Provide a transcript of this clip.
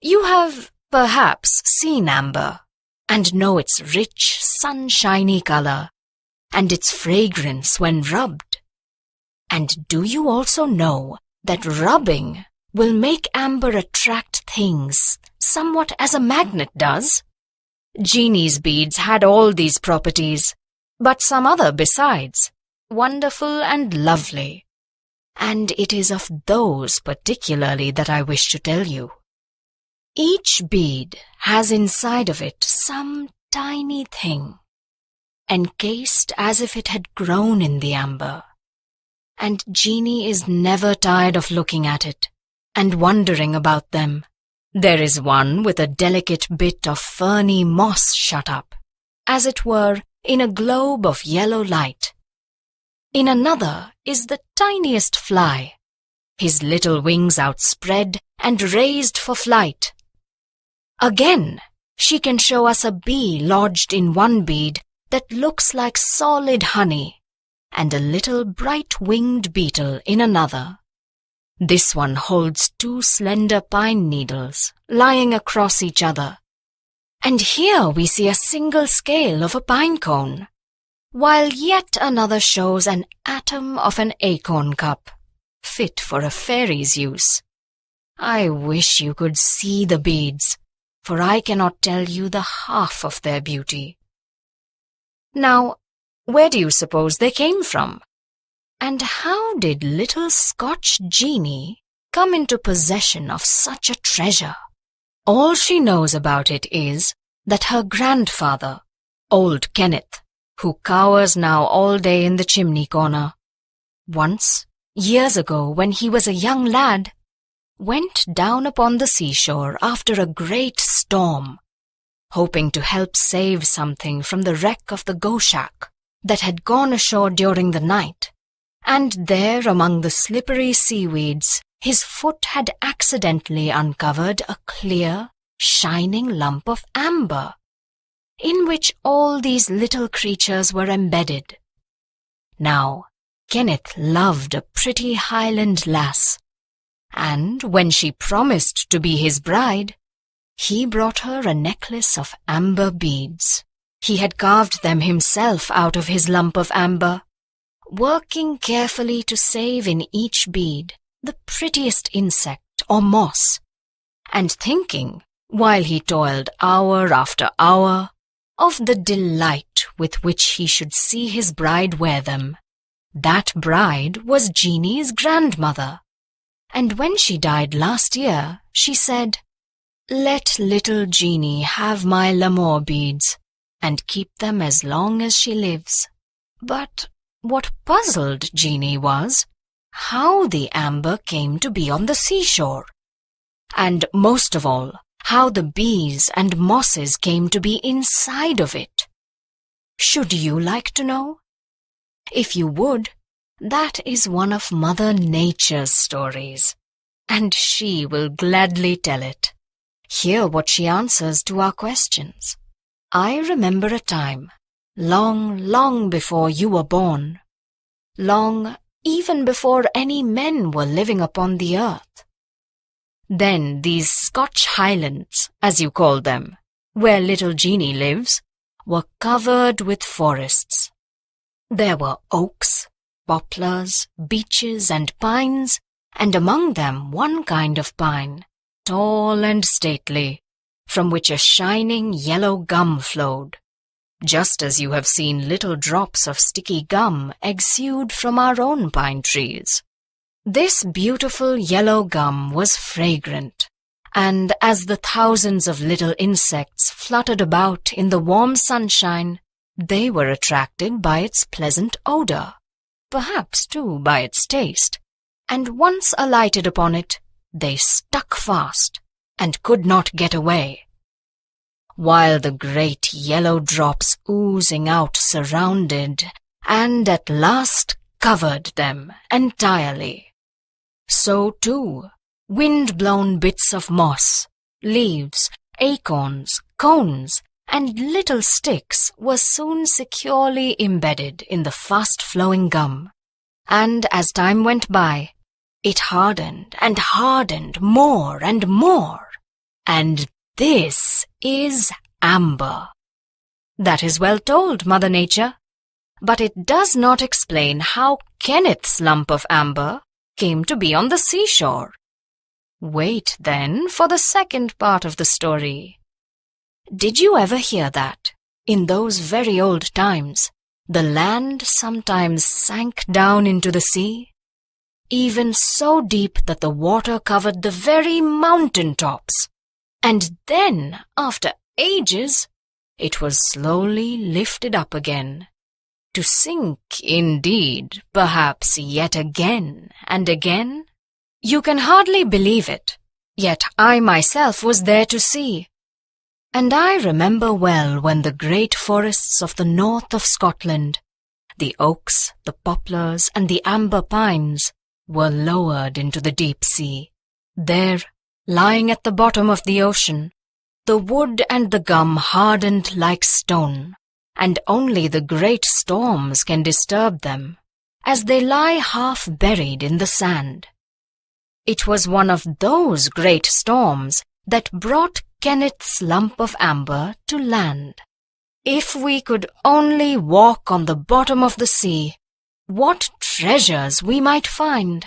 You have perhaps seen amber and know its rich, sunshiny color and its fragrance when rubbed. And do you also know that rubbing will make amber attract things somewhat as a magnet does? Genie's beads had all these properties, but some other besides, wonderful and lovely. And it is of those particularly that I wish to tell you. Each bead has inside of it some tiny thing, encased as if it had grown in the amber. And Genie is never tired of looking at it and wondering about them. There is one with a delicate bit of ferny moss shut up, as it were, in a globe of yellow light. In another is the tiniest fly, his little wings outspread and raised for flight. Again, she can show us a bee lodged in one bead that looks like solid honey, and a little bright-winged beetle in another. This one holds 2 slender pine needles lying across each other, and here we see a single scale of a pine cone, while yet another shows an atom of an acorn cup, fit for a fairy's use. I wish you could see the beads, for I cannot tell you the half of their beauty. Now, where do you suppose they came from? And how did little Scotch Genie come into possession of such a treasure? All she knows about it is that her grandfather, old Kenneth, who cowers now all day in the chimney corner, once, years ago when he was a young lad, went down upon the seashore after a great storm, hoping to help save something from the wreck of the Goshak that had gone ashore during the night. And there among the slippery seaweeds, his foot had accidentally uncovered a clear, shining lump of amber, in which all these little creatures were embedded. Now, Kenneth loved a pretty Highland lass, and when she promised to be his bride, he brought her a necklace of amber beads. He had carved them himself out of his lump of amber, working carefully to save in each bead the prettiest insect or moss, and thinking, while he toiled hour after hour, of the delight with which he should see his bride wear them. That bride was Genie's grandmother, and when she died last year, she said, "Let little Genie have my L'Amour beads, and keep them as long as she lives." But what puzzled Genie was how the amber came to be on the seashore, and most of all, how the bees and mosses came to be inside of it. Should you like to know? If you would, that is one of Mother Nature's stories, and she will gladly tell it. Hear what she answers to our questions. I remember a time, long, long before you were born, long even before any men were living upon the earth. Then these Scotch Highlands, as you call them, where little Genie lives, were covered with forests. There were oaks, poplars, beeches, and pines, and among them one kind of pine, tall and stately, from which a shining yellow gum flowed, just as you have seen little drops of sticky gum exude from our own pine trees. This beautiful yellow gum was fragrant, and as the thousands of little insects fluttered about in the warm sunshine, they were attracted by its pleasant odor, perhaps, too, by its taste, and once alighted upon it, they stuck fast and could not get away, while the great yellow drops oozing out surrounded and at last covered them entirely. So, too, wind-blown bits of moss, leaves, acorns, cones, and little sticks were soon securely embedded in the fast-flowing gum, and as time went by, it hardened and hardened more and more, And this is amber. That is well told, Mother Nature. But it does not explain how Kenneth's lump of amber came to be on the seashore. Wait, then, for the second part of the story. Did you ever hear that, in those very old times, the land sometimes sank down into the sea? Even so deep that the water covered the very mountain tops. And then, after ages, it was slowly lifted up again. To sink, indeed, perhaps yet again and again. You can hardly believe it, yet I myself was there to see. And I remember well when the great forests of the north of Scotland, the oaks, the poplars, and the amber pines, were lowered into the deep sea. There, lying at the bottom of the ocean, the wood and the gum hardened like stone, and only the great storms can disturb them, as they lie half buried in the sand. It was one of those great storms that brought Kenneth's lump of amber to land. If we could only walk on the bottom of the sea, what treasures we might find!